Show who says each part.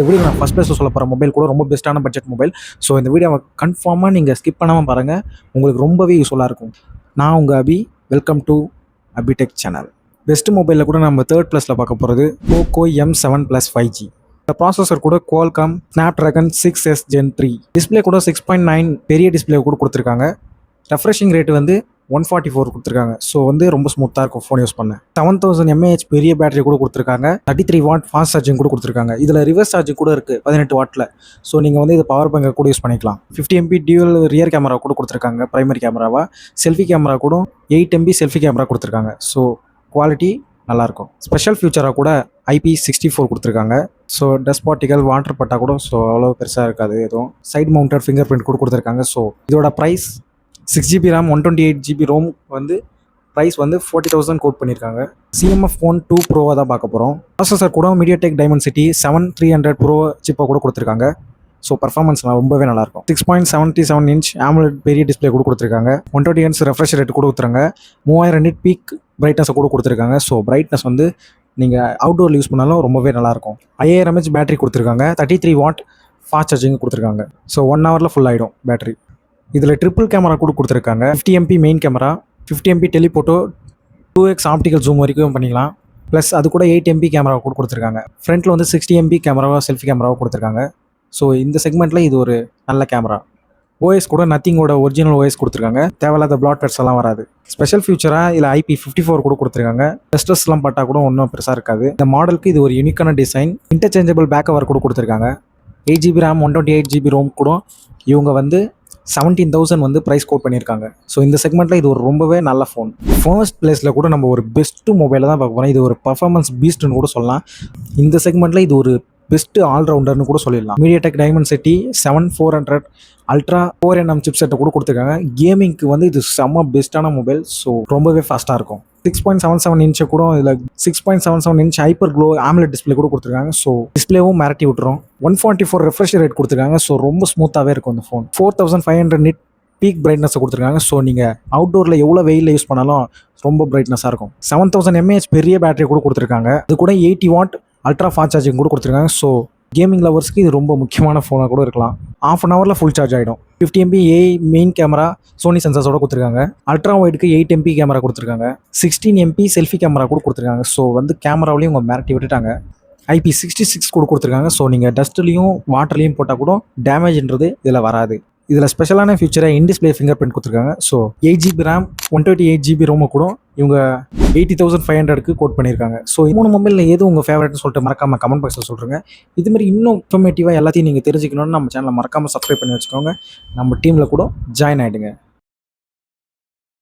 Speaker 1: இந்த வீடியோ நான் ஃபஸ்ட் ப்ளேஸில் சொல்ல போகிற மொபைல் கூட ரொம்ப பெஸ்ட்டான பட்ஜெட் மொபைல். ஸோ இந்த வீடியோவை கன்ஃபார்மாக நீங்கள் ஸ்கிப் பண்ணாமல் பாருங்கள், உங்களுக்கு ரொம்பவே யூஸ்ஃபுல்லாக இருக்கும். நான் உங்கள் அபி, வெல்கம் டு அபிடெக் சேனல். பெஸ்ட் மொபைலில் கூட நம்ம தேர்ட் ப்ளஸில் பார்க்க போகிறது போக்கோ M7 Plus 5G. இந்த ப்ராசஸர் கூட Qualcomm Snapdragon 6S Gen 3. Display கூட 6.9 பெரிய டிஸ்பிளே கூட கொடுத்துருக்காங்க. ரெஃப்ரெஷிங் ரேட் வந்து 144 கொடுத்துருக்காங்க. ஸோ வந்து ரொம்ப ஸ்மூத்தாக இருக்கும் ஃபோன் யூஸ் பண்ண. 7000 mAh பெரிய பேட்டரி கூட கொடுத்துருக்காங்க. 33 வாட் ஃபாஸ்ட் சார்ஜிங் கூட கொடுத்துருக்காங்க. இதில் ரிவர்ஸ் சார்ஜிங் கூட இருக்குது 18 வாட்டில். ஸோ நீங்கள் வந்து இது பவர் பேங்கை கூட யூஸ் பண்ணிக்கலாம். 50 MP டியூவல் ரியர் கேமரா கூட கொடுத்துருக்காங்க. பிரைமரி கேமராவா செல்ஃபி கேமரா கூட 8 MP செல்ஃபி கேமரா கொடுத்துருக்காங்க. ஸோ குவாலிட்டி நல்லாயிருக்கும். ஸ்பெஷல் ஃபியூச்சராக கூட IP64 கொடுத்துருக்காங்க. ஸோ டஸ்ட் பார்ட்டிகல் வாட்டர் பட்டா கூட ஸோ அவ்வளோ பெருசாக இருக்காது. எதுவும் சைட் மவுண்டட் ஃபிங்கர் பிரிண்ட் கூட கொடுத்துருக்காங்க. ஸோ இதோட price 6GB RAM 128GB ROM வந்து ப்ரைஸ் வந்து 40,000 கோட் பண்ணியிருக்காங்க. CMF Phone 2 ப்ரோவாக தான் பார்க்க போகிறோம். ப்ராசஸர் கூட MediaTek Dimensity 7300 ப்ரோ சிப்பை கூட கொடுத்துருக்காங்க. ஸோ பர்ஃபார்மன்ஸ் ரொம்பவே நல்லாயிருக்கும். 6.77 இன்ச் AMOLED பெரிய டிஸ்பிளே கூட கொடுத்துருக்காங்க. 120 Hz ரெஃப்ரெஷ் ரேட் கூட கொடுத்துருங்க. 3000 nit பீக் பிரைட்னஸை கூட கொடுத்துருக்காங்க. ஸோ பிரைட்னஸ் வந்து நீங்கள் அவுட்டோரில் யூஸ் பண்ணாலும் ரொம்பவே நல்லாயிருக்கும். 5000 mAh பேட்டரி கொடுத்துருக்காங்க. 33 வாட் ஃபாஸ்ட் சார்ஜிங் கொடுத்துருக்காங்க. ஸோ 1 ஹவரில் ஃபுல் ஆகிடும் பேட்டரி. இதில் ட்ரிபிள் கேமரா கூட கொடுத்துருக்காங்க. 50 MP main camera, 50 MP telephoto, 2x optical zoom வரைக்கும் பண்ணிக்கலாம். ப்ளஸ் அது கூட 8 MP கேமரா கூட கொடுத்துருக்காங்க. ஃப்ரண்ட்டில் வந்து 60 MP கேமராவாக செல்ஃபி கேமராவாக கொடுத்துருக்காங்க. ஸோ இந்த செக்மெண்ட்டில் இது ஒரு நல்ல கேமரா. OS கூட நத்திங்கோட ஒரிஜினல் OS கொடுத்துருக்காங்க. தேவையில்லாத பிளாட்வேர்ஸ் எல்லாம் வராது. ஸ்பெஷல் ஃபியூச்சராக இதில் IP54 கூட கொடுத்துருக்காங்க. டெஸ்டர்ஸ்லாம் பட்டா கூட ஒன்றும் பெருசாக இருக்காது. இந்த மாடலுக்கு இது ஒரு யூனிக்கான டிசைன். இன்டர்சேஞ்சபிள் பேக் கவர் கூட கொடுத்துருக்காங்க. 8GB RAM 128GB ரோம் கூட இவங்க வந்து 17,000 வந்து ப்ரைஸ் கோட் பண்ணியிருக்காங்க. ஸோ இந்த செக்மெண்ட்டில் இது ஒரு ரொம்பவே நல்ல ஃபோன். ஃபர்ஸ்ட் பிளேஸில் கூட நம்ம ஒரு பெஸ்ட்டு மொபைலை தான் பார்க்க போகிறோம். இது ஒரு பர்ஃபார்மன்ஸ் பீஸ்ட்னு கூட சொல்லலாம். இந்த செக்மெண்ட்டில் இது ஒரு பெஸ்ட்டு ஆல்ரவுண்டர்னு கூட சொல்லிடலாம். MediaTek Dimensity 7400 அல்ட்ரா 4nm சிப்செட்டை கூட கொடுத்துருக்காங்க. கேமிங்க்கு வந்து இது செம்ம பெஸ்ட்டான மொபைல். ஸோ ரொம்பவே ஃபாஸ்ட்டாக இருக்கும். 6.77 இன்ச்சு கூட இதில் 6.77 inch hyper glow AMOLED display கூட கொடுத்துருக்காங்க. ஸோ டிஸ்பிளேவும் மிரட்டி விட்டுரும். 144 ரெஃப்ரெஷ் ரேட் கொடுத்துருக்காங்க. ஸோ ரொம்ப ஸ்மூத்தாகவே இருக்கும் இந்த ஃபோன். 4500 nit பீக் பிரைட்னஸை கொடுத்துருக்காங்க. ஸோ நீங்கள் அவுட்டோரில் எவ்வளோ வெயிலில் யூஸ் பண்ணாலும் ரொம்ப பிரைட்னஸாக இருக்கும். 7000 mAh பெரிய பேட்டரி கூட கொடுத்துருக்காங்க. அது கூட 80 வாட் அல்ட்ரா ஃபாஸ்ட் சார்ஜிங் கூட கொடுத்துருக்காங்க. ஸோ கேமிங் லவர்ஸ்க்கு இது ரொம்ப முக்கியமான ஃபோனாக கூட இருக்கலாம். ½ an ஹவரில் ஃபுல் சார்ஜ் ஆகிடும். 50 MP AI main camera Sony சென்சார்ஸோட கொடுத்துருக்காங்க. அல்ட்ரா ஒய்டுக்கு 8 MP கேமரா கொடுத்துருக்காங்க. 16 MP செல்ஃபி கேமரா கூட கொடுத்துருக்காங்க. ஸோ வந்து கேமராவிலையும் உங்கள் மிரட்டி விட்டுட்டாங்க. IP66 கூட கொடுத்துருக்காங்க. ஸோ நீங்கள் டஸ்ட்லேயும் வாட்டர்லேயும் போட்டால் கூட டேமேஜ்ன்றது இதில் வராது. இதில் ஸ்பெஷலான ஃபியூச்சரை இன்டிஸ்பிளே ஃபிங்கர் பிரிண்ட் கொடுத்துருக்காங்க. ஸோ 8GB RAM 128GB ரோமை கூட இவங்க 80,500க்கு கோட் பண்ணியிருக்காங்க. ஸோ 3 மொபைலில் எது உங்கள் ஃபேவரட்னு சொல்லிட்டு மறக்காமல் கமெண்ட் பாக்ஸில் சொல்லுங்க. இதுமாதிரி இன்னும் இன்ஃபர்மேட்டிவாக எல்லாத்தையும் நீங்கள் தெரிஞ்சுக்கணும்னு நம்ம சேனலை மறக்காமல் சப்ஸ்கிரைப் பண்ணி வச்சுக்கோங்க. நம்ம டீமில் கூட ஜாயின் ஆகிடுங்க.